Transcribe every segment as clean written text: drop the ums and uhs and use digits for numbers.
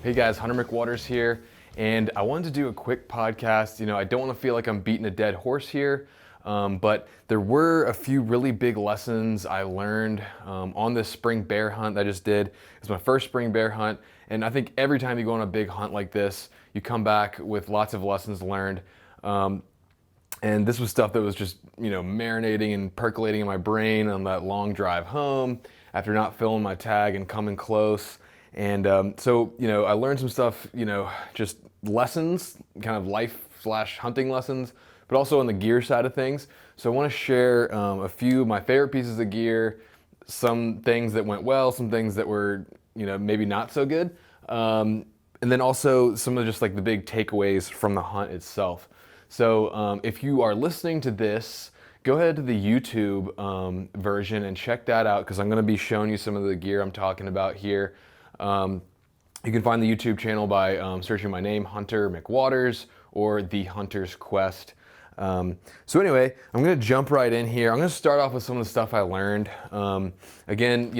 Hey guys, Hunter McWaters here, and I wanted to do a quick podcast. I don't want to feel like I'm beating a dead horse here, but there were a few really big lessons I learned on this spring bear hunt that I just did. It's my first spring bear hunt, and I think every time you go on a big hunt like this, you come back with lots of lessons learned. And this was stuff that was just, marinating and percolating in my brain on that long drive home after not filling my tag and coming close. And so, I learned some stuff, just lessons, kind of life/hunting lessons, but also on the gear side of things. So I want to share a few of my favorite pieces of gear, some things that went well, some things that were, maybe not so good. And then also some of just like the big takeaways from the hunt itself. So if you are listening to this, go ahead to the YouTube version and check that out, because I'm going to be showing you some of the gear I'm talking about here. You can find the YouTube channel by searching my name, Hunter McWaters, or The Hunter's Quest. So anyway, I'm going to jump right in here. I'm going to start off with some of the stuff I learned. Again,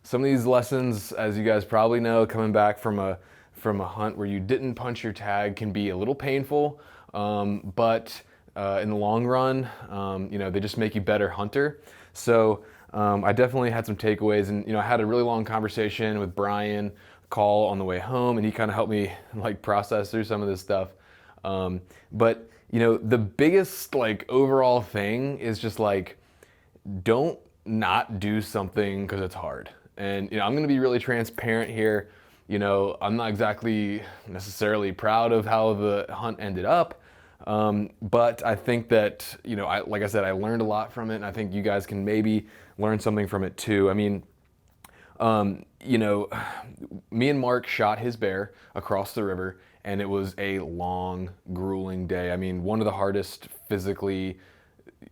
some of these lessons, as you guys probably know, coming back from a hunt where you didn't punch your tag can be a little painful. But in the long run, they just make you better hunter. So I definitely had some takeaways, and I had a really long conversation with Brian Call on the way home, and he kind of helped me like process through some of this stuff. But the biggest like overall thing is just like, don't not do something because it's hard. And I'm going to be really transparent here. I'm not exactly necessarily proud of how the hunt ended up, but I think that, like I said, I learned a lot from it, and I think you guys can maybe learn something from it too. I mean, me and Mark shot his bear across the river, and it was a long, grueling day. I mean, one of the hardest, physically,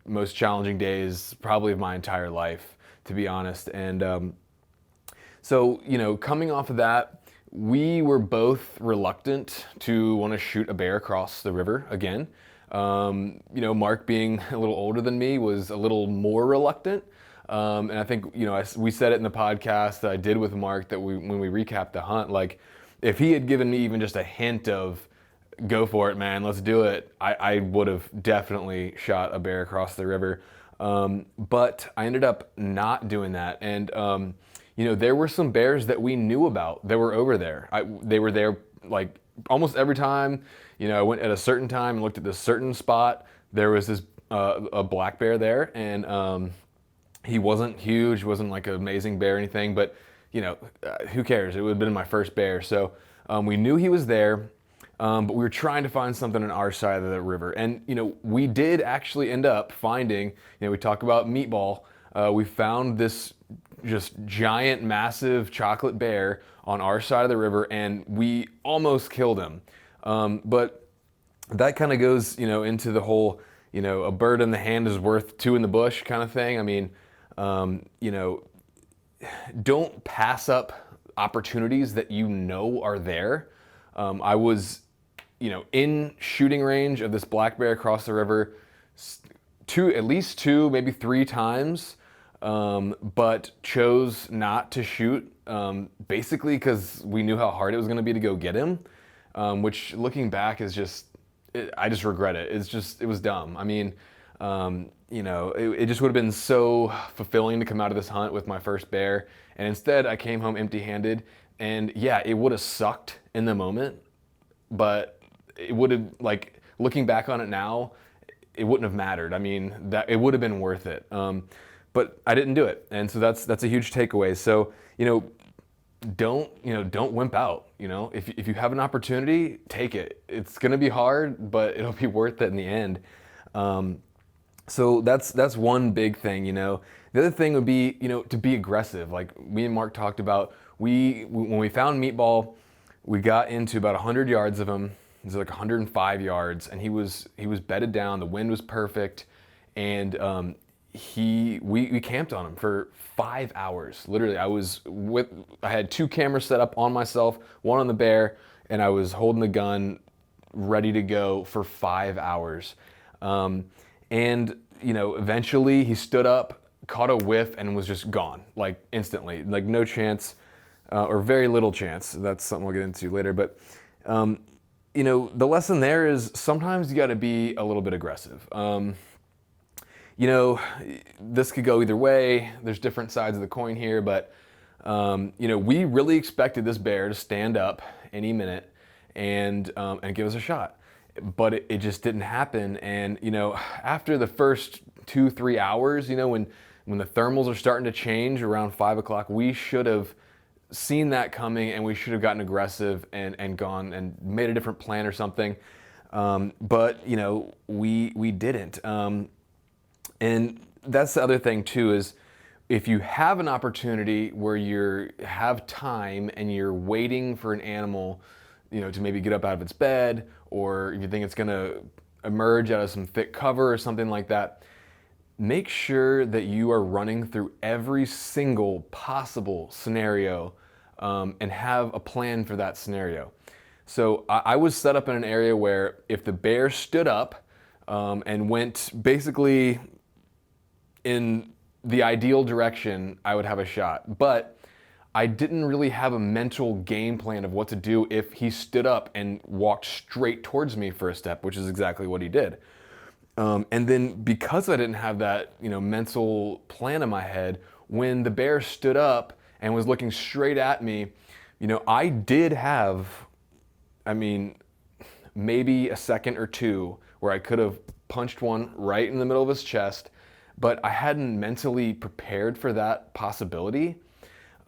most challenging days probably of my entire life, to be honest. And so, coming off of that, we were both reluctant to want to shoot a bear across the river again. Mark, being a little older than me, was a little more reluctant. And I think, we said it in the podcast that I did with Mark, that when we recapped the hunt, like, if he had given me even just a hint of, go for it, man, let's do it, I would have definitely shot a bear across the river. But I ended up not doing that. And, there were some bears that we knew about that were over there. They were there like almost every time. I went at a certain time and looked at this certain spot. There was this a black bear there, and he wasn't huge, wasn't like an amazing bear or anything, but who cares? It would have been my first bear. So we knew he was there, but we were trying to find something on our side of the river. And we did actually end up finding, we talk about meatball. We found this just giant, massive chocolate bear on our side of the river, and we almost killed him. But that kind of goes, into the whole, a bird in the hand is worth two in the bush kind of thing. I mean, don't pass up opportunities that are there. I was, in shooting range of this black bear across the river at least two, maybe three times. But chose not to shoot, basically because we knew how hard it was going to be to go get him, which, looking back, is I just regret it. It was dumb. I mean, it just would have been so fulfilling to come out of this hunt with my first bear, and instead I came home empty-handed, and yeah, it would have sucked in the moment, but it would have, like, looking back on it now, it wouldn't have mattered. I mean, that it would have been worth it. But I didn't do it, and so that's a huge takeaway. So don't wimp out. If you have an opportunity, take it. It's gonna be hard, but it'll be worth it in the end. So that's one big thing. The other thing would be to be aggressive. Like me and Mark talked about, when we found Meatball, we got into about 100 yards of him. It was like 105 yards, and he was bedded down. The wind was perfect, and we camped on him for 5 hours. Literally, I had two cameras set up on myself, one on the bear, and I was holding the gun ready to go for 5 hours. And eventually he stood up, caught a whiff, and was just gone, like instantly, like no chance. or very little chance. That's something we'll get into later. But the lesson there is sometimes you got to be a little bit aggressive. This could go either way. There's different sides of the coin here, but we really expected this bear to stand up any minute and give us a shot, but it just didn't happen. And after the first 2-3 hours, when the thermals are starting to change around 5 o'clock, we should have seen that coming, and we should have gotten aggressive and gone and made a different plan or something. But we didn't. And that's the other thing too, is if you have an opportunity where you have time and you're waiting for an animal, to maybe get up out of its bed, or if you think it's gonna emerge out of some thick cover or something like that, make sure that you are running through every single possible scenario and have a plan for that scenario. So I was set up in an area where if the bear stood up and went basically in the ideal direction, I would have a shot. But I didn't really have a mental game plan of what to do if he stood up and walked straight towards me for a step, which is exactly what he did. And then because I didn't have that, mental plan in my head, when the bear stood up and was looking straight at me, I did have, maybe a second or two where I could have punched one right in the middle of his chest, but I hadn't mentally prepared for that possibility.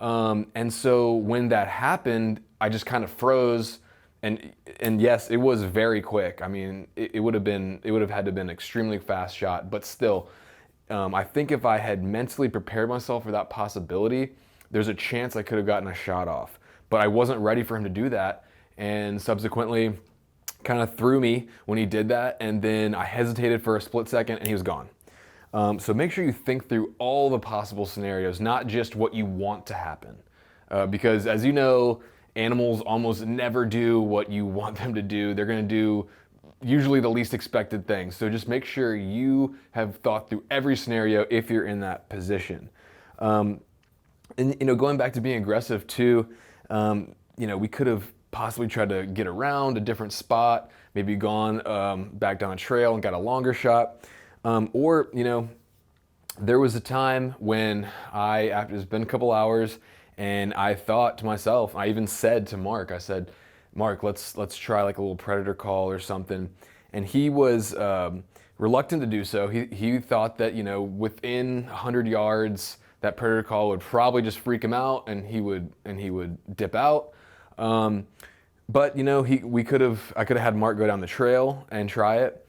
And so when that happened, I just kind of froze. And yes, it was very quick. It would have had to have been an extremely fast shot, but still, I think if I had mentally prepared myself for that possibility, there's a chance I could have gotten a shot off. But I wasn't ready for him to do that, and subsequently kind of threw me when he did that, and then I hesitated for a split second and he was gone. So make sure you think through all the possible scenarios, not just what you want to happen. Because as you know, animals almost never do what you want them to do. They're going to do usually the least expected things. So just make sure you have thought through every scenario if you're in that position. And going back to being aggressive too, we could have possibly tried to get around a different spot, maybe gone back down a trail and got a longer shot. Or there was a time when after it's been a couple hours, and I thought to myself, I even said to Mark, I said, Mark, let's try like a little predator call or something. And he was reluctant to do so. He thought that, within 100 yards, that predator call would probably just freak him out and he would dip out. But I could have had Mark go down the trail and try it.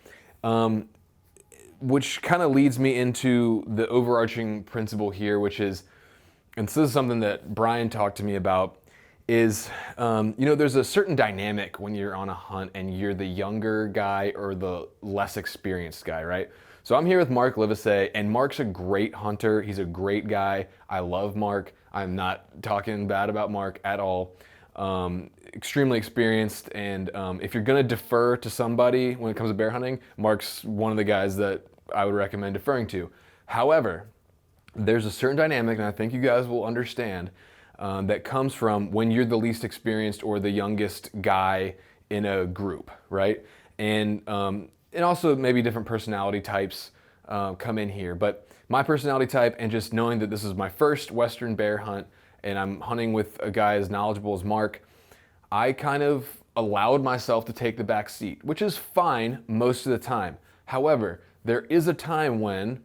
Which kind of leads me into the overarching principle here, which is, and this is something that Brian talked to me about, is, there's a certain dynamic when you're on a hunt and you're the younger guy or the less experienced guy, right? So I'm here with Mark Livesay, and Mark's a great hunter. He's a great guy. I love Mark. I'm not talking bad about Mark at all. Extremely experienced, and if you're gonna defer to somebody when it comes to bear hunting, Mark's one of the guys that I would recommend deferring to. However, there's a certain dynamic, and I think you guys will understand, that comes from when you're the least experienced or the youngest guy in a group, right? And also maybe different personality types come in here. But my personality type, and just knowing that this is my first Western bear hunt, and I'm hunting with a guy as knowledgeable as Mark, I kind of allowed myself to take the back seat, which is fine most of the time. However, there is a time when,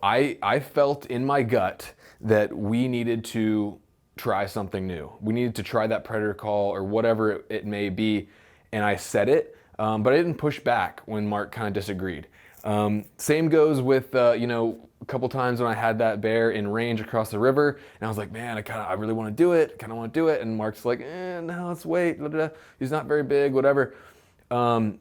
I felt in my gut that we needed to try something new. We needed to try that predator call or whatever it may be, and I said it, but I didn't push back when Mark kind of disagreed. Same goes with, a couple times when I had that bear in range across the river, and I was like, man, I really want to do it, and Mark's like, no, let's wait, blah, blah, blah. He's not very big, whatever. You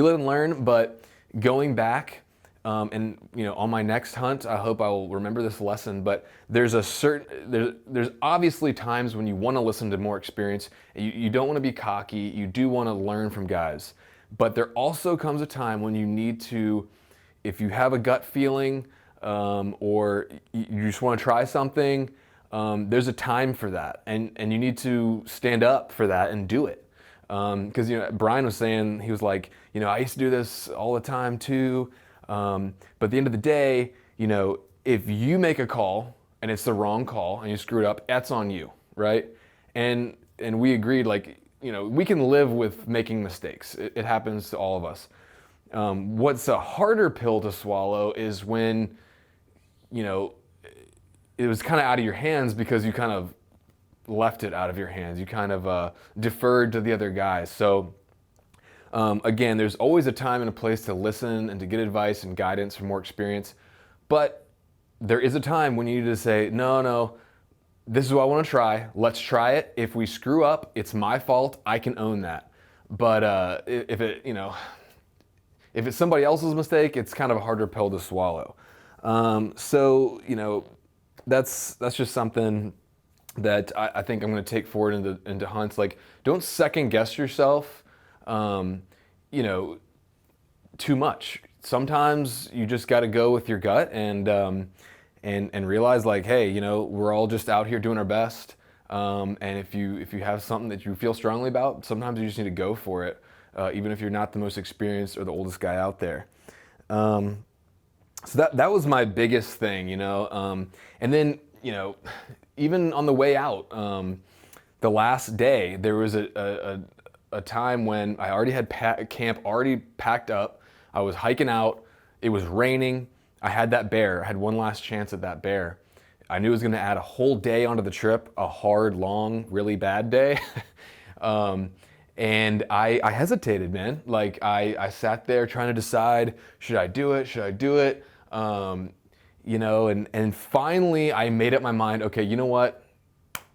live and learn, but going back, and on my next hunt, I hope I will remember this lesson, but there's obviously times when you want to listen to more experience, you don't want to be cocky, you do want to learn from guys. But there also comes a time when you need to, if you have a gut feeling, or you just want to try something, there's a time for that, and you need to stand up for that and do it. Because Brian was saying, he was like, I used to do this all the time too, but at the end of the day, if you make a call and it's the wrong call and you screw it up, that's on you, right? And we agreed, like, we can live with making mistakes. It happens to all of us. What's a harder pill to swallow is when, it was kind of out of your hands because you kind of left it out of your hands. You kind of deferred to the other guys. So again, there's always a time and a place to listen and to get advice and guidance from more experience. But there is a time when you need to say, no, this is what I want to try. Let's try it. If we screw up, it's my fault. I can own that. But if it's somebody else's mistake, it's kind of a harder pill to swallow. So that's just something that I think I'm going to take forward into hunts. Like, don't second guess yourself, too much. Sometimes you just got to go with your gut and realize, like, hey, we're all just out here doing our best. And if you have something that you feel strongly about, sometimes you just need to go for it, even if you're not the most experienced or the oldest guy out there. So that was my biggest thing, and then, even on the way out, the last day, there was a time when I already had camp already packed up. I was hiking out. It was raining. I had that bear. I had one last chance at that bear. I knew it was going to add a whole day onto the trip, a hard, long, really bad day. And I hesitated, man. Like, I sat there trying to decide, should I do it? Should I do it? And finally I made up my mind, okay, you know what?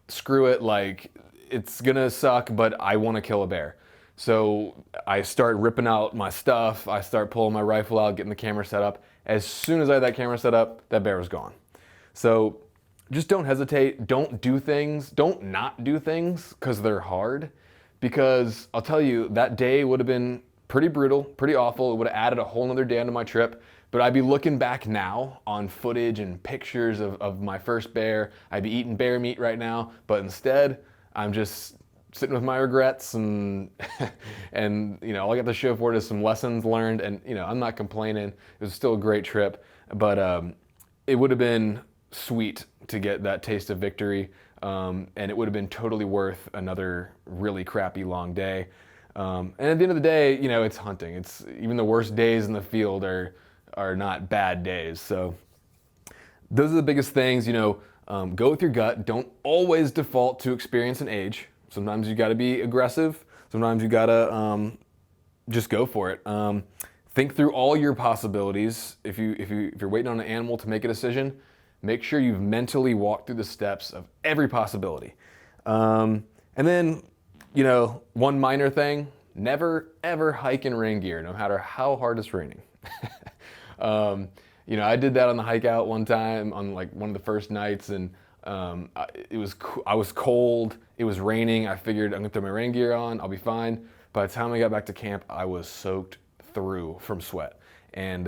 Screw it. Like, it's gonna suck, but I want to kill a bear. So I start ripping out my stuff. I start pulling my rifle out, getting the camera set up. As soon as I had that camera set up, that bear was gone. So just don't hesitate. Don't do things. Don't not do things because they're hard. Because I'll tell you, that day would have been pretty brutal, pretty awful. It would have added a whole nother day onto my trip. But I'd be looking back now on footage and pictures of my first bear. I'd be eating bear meat right now. But instead, I'm just sitting with my regrets and all I got to show for it is some lessons learned. And I'm not complaining. It was still a great trip. But it would have been sweet to get that taste of victory. And it would have been totally worth another really crappy long day. And at the end of the day, it's hunting. It's even the worst days in the field are not bad days. So those are the biggest things. Go with your gut. Don't always default to experience and age. Sometimes you got to be aggressive. Sometimes you got to just go for it. Think through all your possibilities. If you're waiting on an animal to make a decision, make sure you've mentally walked through the steps of every possibility. And then, one minor thing, never ever hike in rain gear, no matter how hard it's raining. I did that on the hike out one time on like one of the first nights, and I was cold, it was raining. I figured I'm gonna throw my rain gear on, I'll be fine. By the time I got back to camp, I was soaked through from sweat, and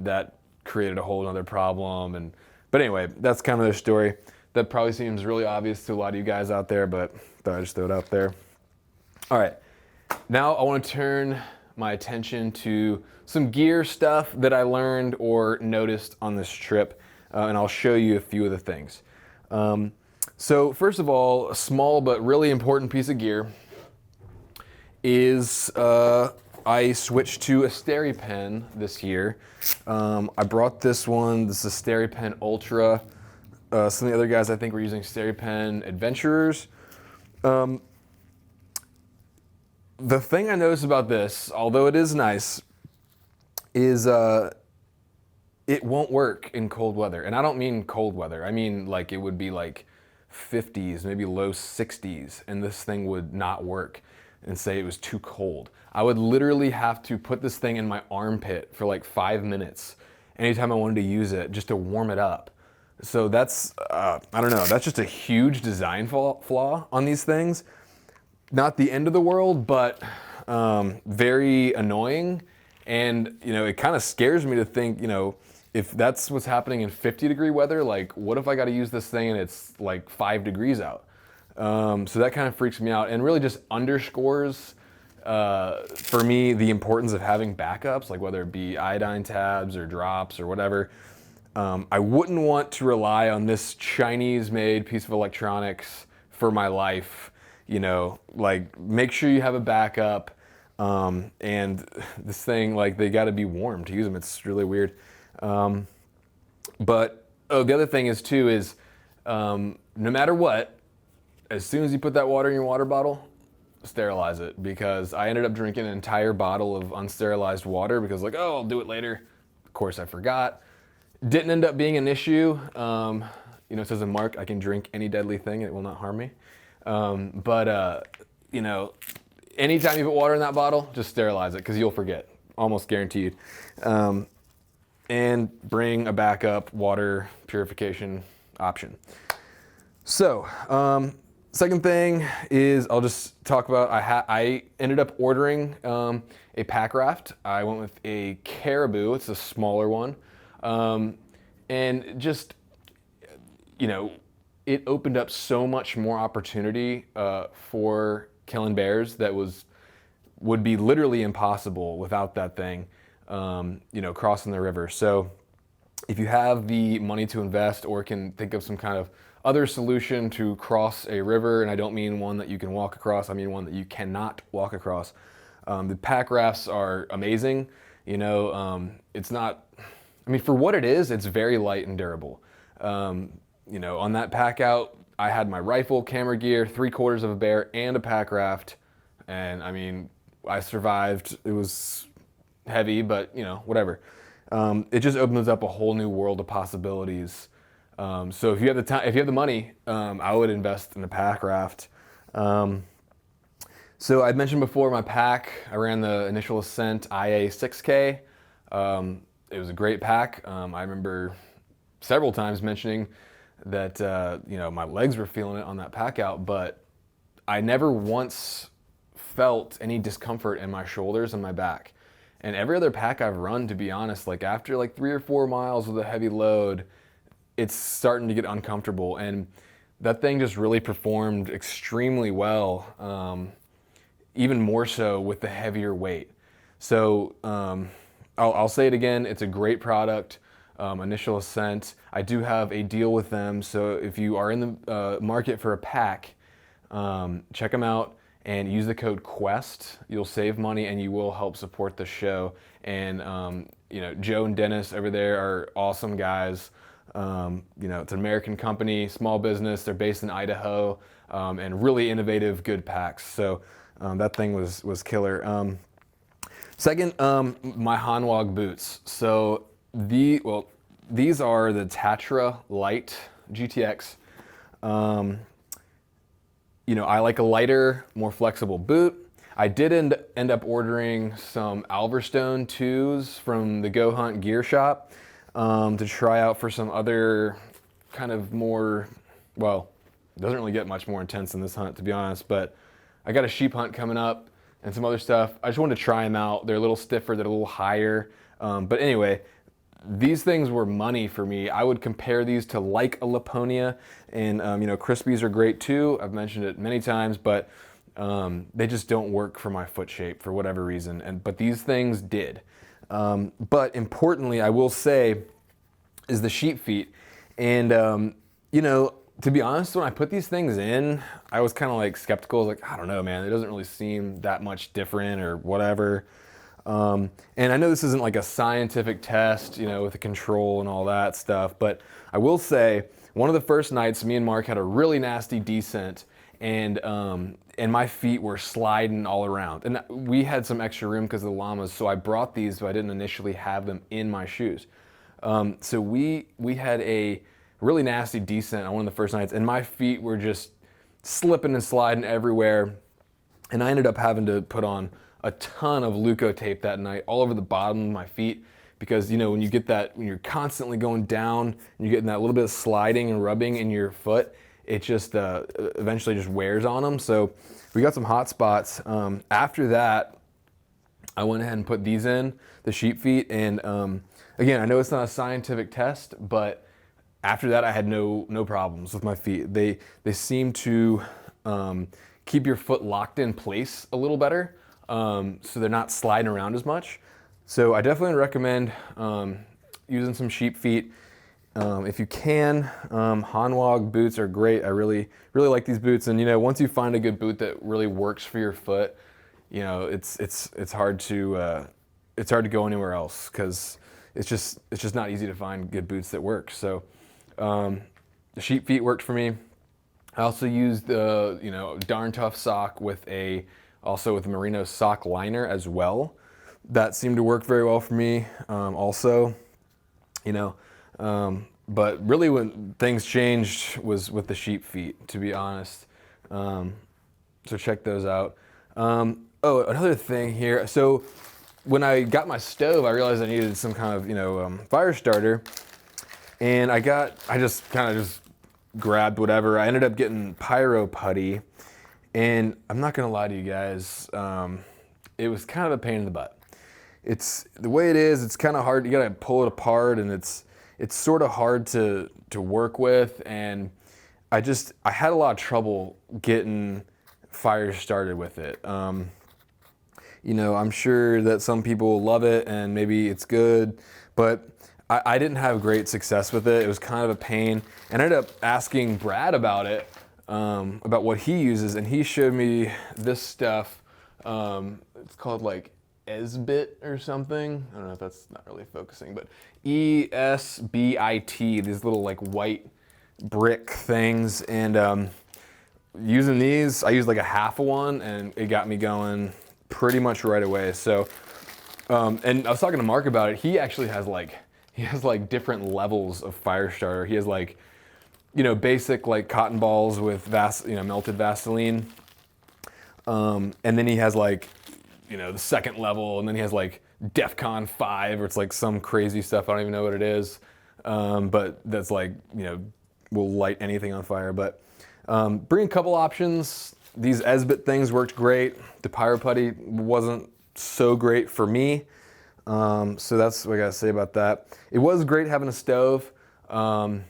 that created a whole other problem. But anyway, that's kind of their story. That probably seems really obvious to a lot of you guys out there, but thought I'd just throw it out there. All right, now I want to turn my attention to some gear stuff that I learned or noticed on this trip, and I'll show you a few of the things. So first of all, a small but really important piece of gear is I switched to a SteriPen this year. I brought this one. This is a SteriPen Ultra. Some of the other guys I think were using SteriPen Adventurers. The thing I noticed about this, although it is nice, is it won't work in cold weather. And I don't mean cold weather. I mean like it would be like 50s, maybe low 60s, and this thing would not work and say it was too cold. I would literally have to put this thing in my armpit for like 5 minutes anytime I wanted to use it just to warm it up. So that's, I don't know, that's just a huge design flaw on these things. Not the end of the world, but very annoying. And, it kind of scares me to think, if that's what's happening in 50-degree weather, like what if I got to use this thing and it's like 5 degrees out? So that kind of freaks me out and really just underscores for me the importance of having backups, like whether it be iodine tabs or drops or whatever. I wouldn't want to rely on this Chinese-made piece of electronics for my life. You know, like make sure you have a backup. And this thing, like they got to be warm to use them. It's really weird. But the other thing is too is no matter what, as soon as you put that water in your water bottle, sterilize it, because I ended up drinking an entire bottle of unsterilized water because like, oh, I'll do it later. Of course, I forgot. Didn't end up being an issue. You know, it says in Mark, I can drink any deadly thing and it will not harm me. You know, anytime you put water in that bottle, just sterilize it because you'll forget, almost guaranteed. And bring a backup water purification option. So, second thing is I'll just talk about, I ended up ordering a pack raft. I went with a Caribou, it's a smaller one. And just, you know, it opened up so much more opportunity for killing bears that would be literally impossible without that thing, you know, crossing the river. So if you have the money to invest or can think of some kind of other solution to cross a river, and I don't mean one that you can walk across, I mean one that you cannot walk across. The pack rafts are amazing. You know, it's not, I mean, for what it is, it's very light and durable. You know, on that pack out, I had my rifle, camera gear, 3/4 of a bear, and a pack raft. And I mean, I survived. It was heavy, but you know, whatever. It just opens up a whole new world of possibilities. So if you have the time, if you have the money, I would invest in a pack raft. So I'd mentioned before my pack, I ran the Initial Ascent IA 6K. It was a great pack. I remember several times mentioning that, you know, my legs were feeling it on that pack out, but I never once felt any discomfort in my shoulders and my back. And every other pack I've run, to be honest, like after like 3 or 4 miles with a heavy load, it's starting to get uncomfortable. And that thing just really performed extremely well, even more so with the heavier weight. So I'll say it again, it's a great product. Initial Ascent. I do have a deal with them, so if you are in the market for a pack, check them out and use the code QUEST. You'll save money and you will help support the show. And you know, Joe and Dennis over there are awesome guys. You know, it's an American company, small business. They're based in Idaho, and really innovative, good packs. So that thing was killer. Second, my Hanwag boots. So these are the Tatra Light GTX. You know, I like a lighter, more flexible boot. I did end up ordering some Alverstone 2s from the Go Hunt gear shop to try out for some other kind of more, well, it doesn't really get much more intense than this hunt, to be honest, but I got a sheep hunt coming up and some other stuff. I just wanted to try them out. They're a little stiffer, they're a little higher. But anyway, these things were money for me. I would compare these to like a Laponia, and you know, Crispies are great too. I've mentioned it many times, but they just don't work for my foot shape for whatever reason. But these things did. But importantly, I will say, is the sheep feet. And you know, to be honest, when I put these things in, I was kind of like skeptical. I was like, I don't know, man, it doesn't really seem that much different or whatever. And I know this isn't like a scientific test, you know, with the control and all that stuff, but I will say one of the first nights me and Mark had a really nasty descent, and my feet were sliding all around. And we had some extra room because of the llamas, so I brought these, but I didn't initially have them in my shoes. So we had a really nasty descent on one of the first nights, and my feet were just slipping and sliding everywhere. And I ended up having to put on a ton of Leuco tape that night all over the bottom of my feet, because you know, when you get that, when you're constantly going down and you're getting that little bit of sliding and rubbing in your foot, it just eventually just wears on them. So we got some hot spots. After that, I went ahead and put these in, the sheep feet, and again, I know it's not a scientific test, but after that, I had no problems with my feet. They seem to keep your foot locked in place a little better, so they're not sliding around as much. So I definitely recommend using some sheep feet. If you can, Hanwag boots are great. I really like these boots. And once you find a good boot that really works for your foot, it's hard to go anywhere else, because it's just not easy to find good boots that work. So the sheep feet worked for me. I also used the Darn Tough sock with a merino sock liner as well. That seemed to work very well for me. But really when things changed was with the sheep feet, to be honest. So check those out. Another thing here. So when I got my stove, I realized I needed some kind of fire starter, and I just grabbed whatever. I ended up getting pyro putty, and I'm not gonna lie to you guys, it was kind of a pain in the butt. It's the way it is. It's kind of hard. You gotta pull it apart, and it's sort of hard to work with, and I had a lot of trouble getting fire started with it. I'm sure that some people love it and maybe it's good, but I didn't have great success with it. It was kind of a pain, and I ended up asking Brad about it, about what he uses, and he showed me this stuff. It's called like Esbit or something. I don't know if that's not really focusing, but ESBIT, these little like white brick things. And using these, I used like a half of one, and it got me going pretty much right away. So, and I was talking to Mark about it. He actually has like different levels of fire starter. He has like, basic like cotton balls with melted Vaseline. And then he has like, the second level, and then he has like DEFCON 5, or it's like some crazy stuff. I don't even know what it is. But that's like, will light anything on fire. But bring a couple options. These Esbit things worked great. The pyro putty wasn't so great for me. So that's what I gotta say about that. It was great having a stove, just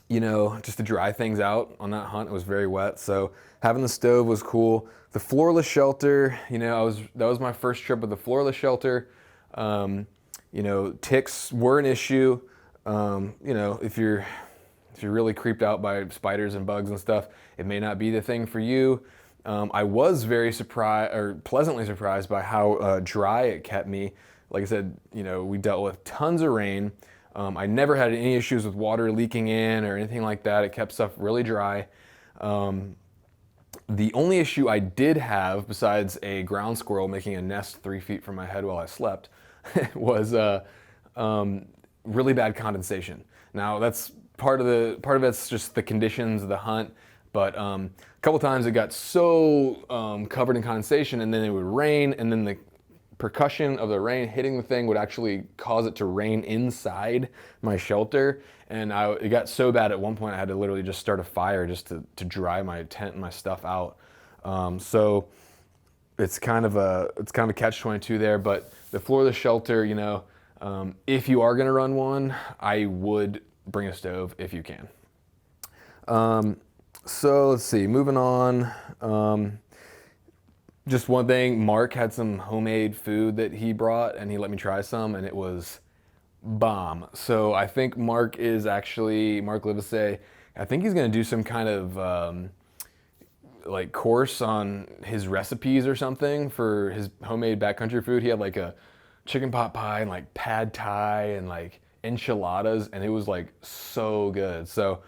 to dry things out on that hunt. It was very wet, so having the stove was cool. The floorless shelter, that was my first trip with the floorless shelter. Ticks were an issue. If you're really creeped out by spiders and bugs and stuff, it may not be the thing for you. I was very pleasantly surprised by how dry it kept me. Like I said, we dealt with tons of rain. I never had any issues with water leaking in or anything like that. It kept stuff really dry. The only issue I did have, besides a ground squirrel making a nest 3 feet from my head while I slept, was really bad condensation. Now that's part of it's just the conditions of the hunt, but a couple times it got so covered in condensation, and then it would rain, and then the percussion of the rain hitting the thing would actually cause it to rain inside my shelter. And it got so bad at one point I had to literally just start a fire just to dry my tent and my stuff out. So it's kind of a catch-22 there. But the floorless shelter, if you are gonna run one, I would bring a stove if you can. So let's see, moving on. Just one thing, Mark had some homemade food that he brought, and he let me try some, and it was bomb. So I think Mark Livesay, I think he's gonna do some kind of like course on his recipes or something for his homemade backcountry food. He had like a chicken pot pie and like pad thai and like enchiladas, and it was like so good. So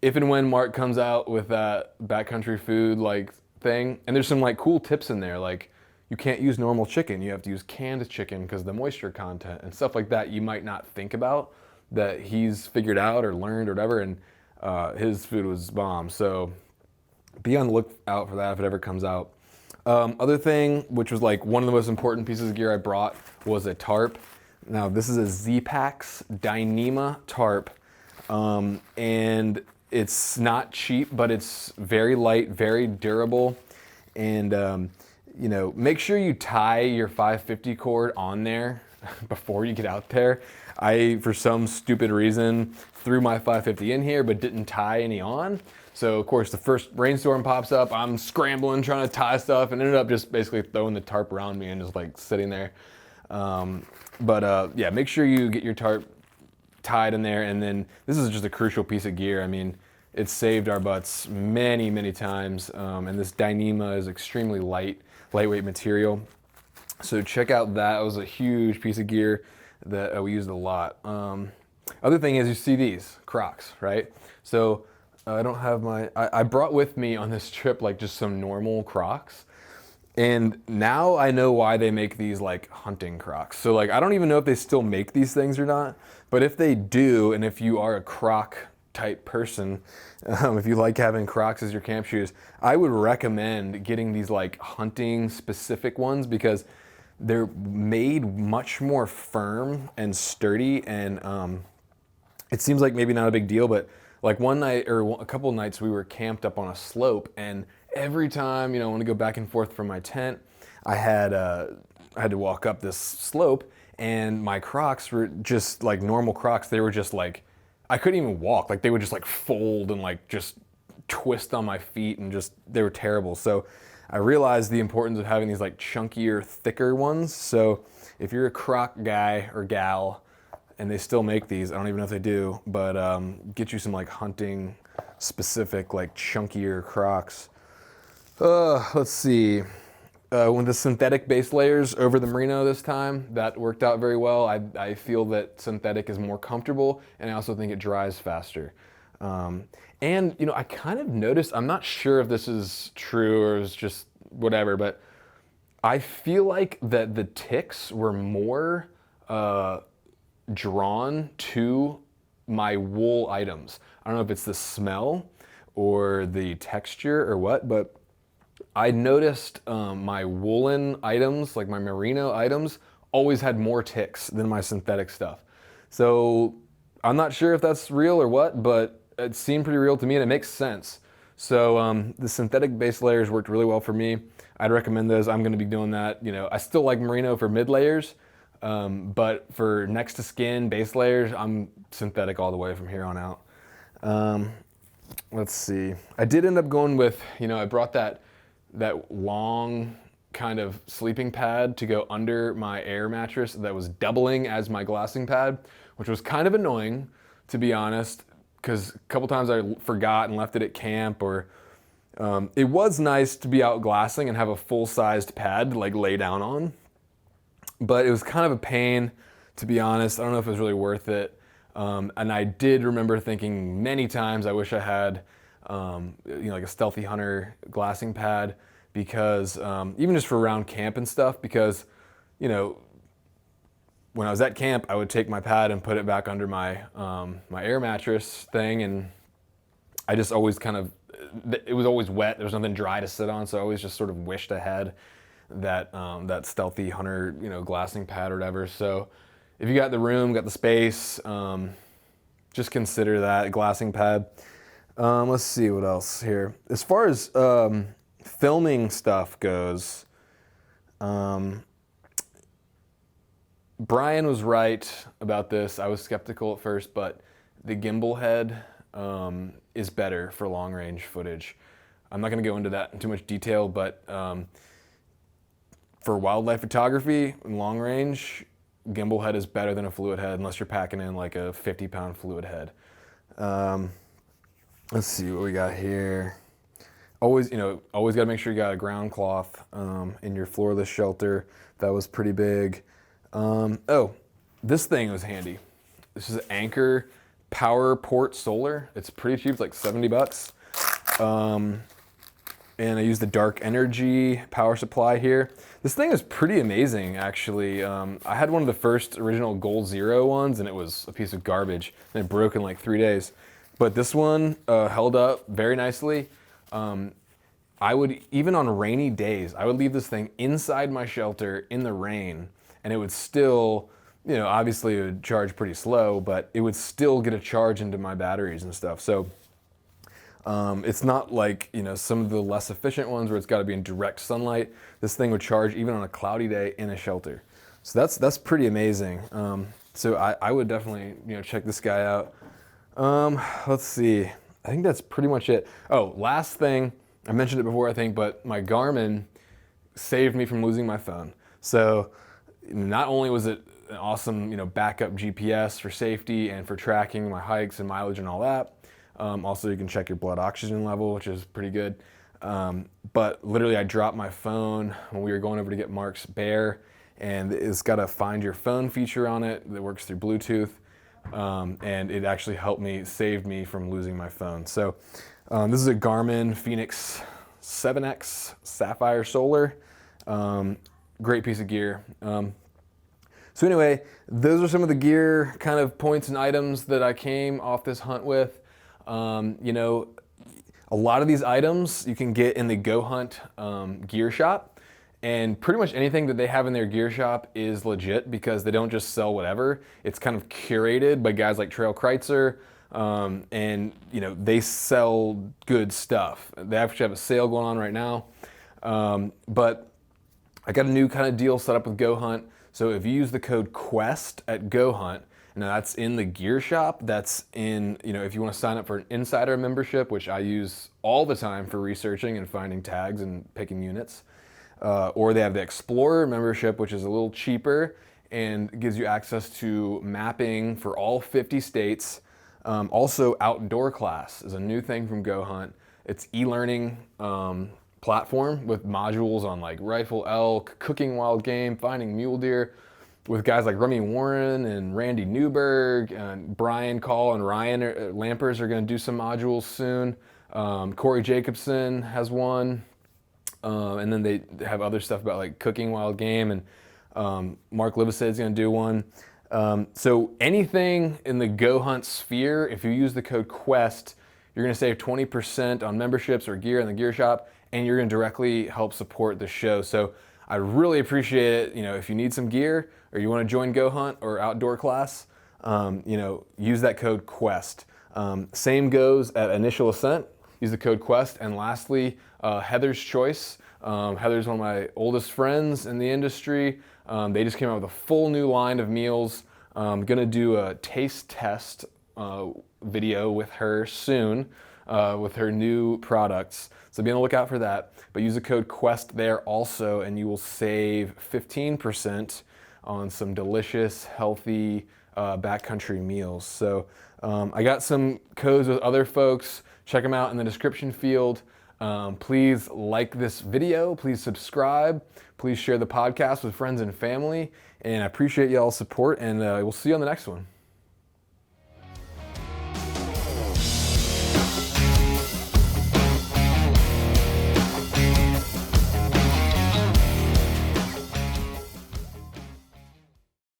if and when Mark comes out with that backcountry food like thing, and there's some like cool tips in there, like you can't use normal chicken, you have to use canned chicken because of the moisture content and stuff like that you might not think about, that he's figured out or learned or whatever. And his food was bomb, so be on the lookout for that if it ever comes out. Other thing, which was like one of the most important pieces of gear I brought, was a tarp. Now this is a Z-Pax Dyneema tarp, and it's not cheap, but it's very light, very durable. And make sure you tie your 550 cord on there before you get out there. I, for some stupid reason, threw my 550 in here, but didn't tie any on. So of course the first rainstorm pops up, I'm scrambling, trying to tie stuff, and ended up just basically throwing the tarp around me and just like sitting there. Yeah, make sure you get your tarp tied in there. And then this is just a crucial piece of gear. I mean, it's saved our butts many, many times. And this Dyneema is extremely lightweight material. So check out that. It was a huge piece of gear that we used a lot. Other thing is, you see these Crocs, right? So I don't have I brought with me on this trip like just some normal Crocs. And now I know why they make these like hunting Crocs. So like, I don't even know if they still make these things or not, but if they do, and if you are a Croc type person, if you like having Crocs as your camp shoes, I would recommend getting these like hunting specific ones, because they're made much more firm and sturdy. And it seems like maybe not a big deal, but like one night or a couple of nights we were camped up on a slope, and every time, I want to go back and forth from my tent, I had to walk up this slope, and my Crocs were just like normal Crocs. They were just like, I couldn't even walk. Like they would just like fold and like just twist on my feet, and just, they were terrible. So I realized the importance of having these like chunkier, thicker ones. So if you're a Croc guy or gal, and they still make these, I don't even know if they do, but get you some like hunting specific, like chunkier Crocs. Let's see. With the synthetic base layers over the merino this time, that worked out very well. I feel that synthetic is more comfortable, and I also think it dries faster. And I kind of noticed, I'm not sure if this is true or it's just whatever, but I feel like that the ticks were more drawn to my wool items. I don't know if it's the smell or the texture or what, but I noticed my woolen items, like my merino items, always had more ticks than my synthetic stuff. So I'm not sure if that's real or what, but it seemed pretty real to me, and it makes sense. So the synthetic base layers worked really well for me. I'd recommend those. I'm going to be doing that. I still like merino for mid layers, but for next to skin base layers, I'm synthetic all the way from here on out. Let's see. I did end up going with, I brought that long kind of sleeping pad to go under my air mattress that was doubling as my glassing pad, which was kind of annoying, to be honest, because a couple times I forgot and left it at camp, or it was nice to be out glassing and have a full-sized pad to like lay down on, but it was kind of a pain, to be honest. I don't know if it was really worth it. And I did remember thinking many times I wish I had like a Stealthy Hunter glassing pad, because even just for around camp and stuff, because when I was at camp, I would take my pad and put it back under my my air mattress thing, and I just always it was always wet. There was nothing dry to sit on, so I always just sort of wished I had that Stealthy Hunter glassing pad or whatever. So if you got the room, got the space, just consider that glassing pad. Let's see what else here. As far as filming stuff goes, Brian was right about this. I was skeptical at first, but the gimbal head is better for long range footage. I'm not going to go into that in too much detail, but for wildlife photography in long range, gimbal head is better than a fluid head, unless you're packing in like a 50-pound fluid head. Let's see what we got here. Always got to make sure you got a ground cloth in your floorless shelter. That was pretty big. Oh, this thing was handy. This is Anchor Power Port Solar. It's pretty cheap, it's like $70. And I use the Dark Energy power supply here. This thing is pretty amazing, actually. I had one of the first original Gold Zero ones, and it was a piece of garbage, and it broke in like 3 days. But this one held up very nicely. I would, even on rainy days, I would leave this thing inside my shelter in the rain, and it would still, obviously it would charge pretty slow, but it would still get a charge into my batteries and stuff. So it's not like, some of the less efficient ones where it's got to be in direct sunlight. This thing would charge even on a cloudy day in a shelter. So that's pretty amazing. So I would definitely, check this guy out. Let's see. I think that's pretty much it. Oh, last thing, I mentioned it before, I think, but my Garmin saved me from losing my phone. So not only was it an awesome, backup GPS for safety and for tracking my hikes and mileage and all that. Also, you can check your blood oxygen level, which is pretty good. But literally, I dropped my phone when we were going over to get Mark's bear, and it's got a find your phone feature on it that works through Bluetooth. And it actually helped me, saved me from losing my phone. So this is a Garmin Fenix 7X Sapphire Solar. Great piece of gear. So anyway, those are some of the gear kind of points and items that I came off this hunt with. A lot of these items you can get in the Go Hunt gear shop, and pretty much anything that they have in their gear shop is legit because they don't just sell whatever. It's kind of curated by guys like Trail Kreitzer, and they sell good stuff. They actually have a sale going on right now, but I got a new kind of deal set up with Go Hunt. So if you use the code QUEST at Go Hunt, now that's in the gear shop, that's in, if you want to sign up for an insider membership, which I use all the time for researching and finding tags and picking units, or they have the Explorer membership, which is a little cheaper and gives you access to mapping for all 50 states. Also, Outdoor Class is a new thing from Go Hunt. It's e-learning platform with modules on like rifle elk, cooking wild game, finding mule deer, with guys like Remy Warren and Randy Newberg and Brian Call and Ryan Lampers are going to do some modules soon. Corey Jacobson has one, and then they have other stuff about like cooking wild game, and Mark Livesay is going to do one. So anything in the Go Hunt sphere, if you use the code QUEST, you're going to save 20% on memberships or gear in the gear shop, and you're going to directly help support the show. So I really appreciate it. If you need some gear or you want to join Go Hunt or Outdoor Class, use that code QUEST. Same goes at Initial Ascent. Use the code QUEST. And lastly, Heather's Choice. Heather's one of my oldest friends in the industry. They just came out with a full new line of meals. I'm going to do a taste test video with her soon with her new products. So be on the lookout for that. But use the code QUEST there also, and you will save 15% on some delicious, healthy backcountry meals. So I got some codes with other folks. Check them out in the description field. Please like this video. Please subscribe. Please share the podcast with friends and family. And I appreciate y'all's support, and we'll see you on the next one.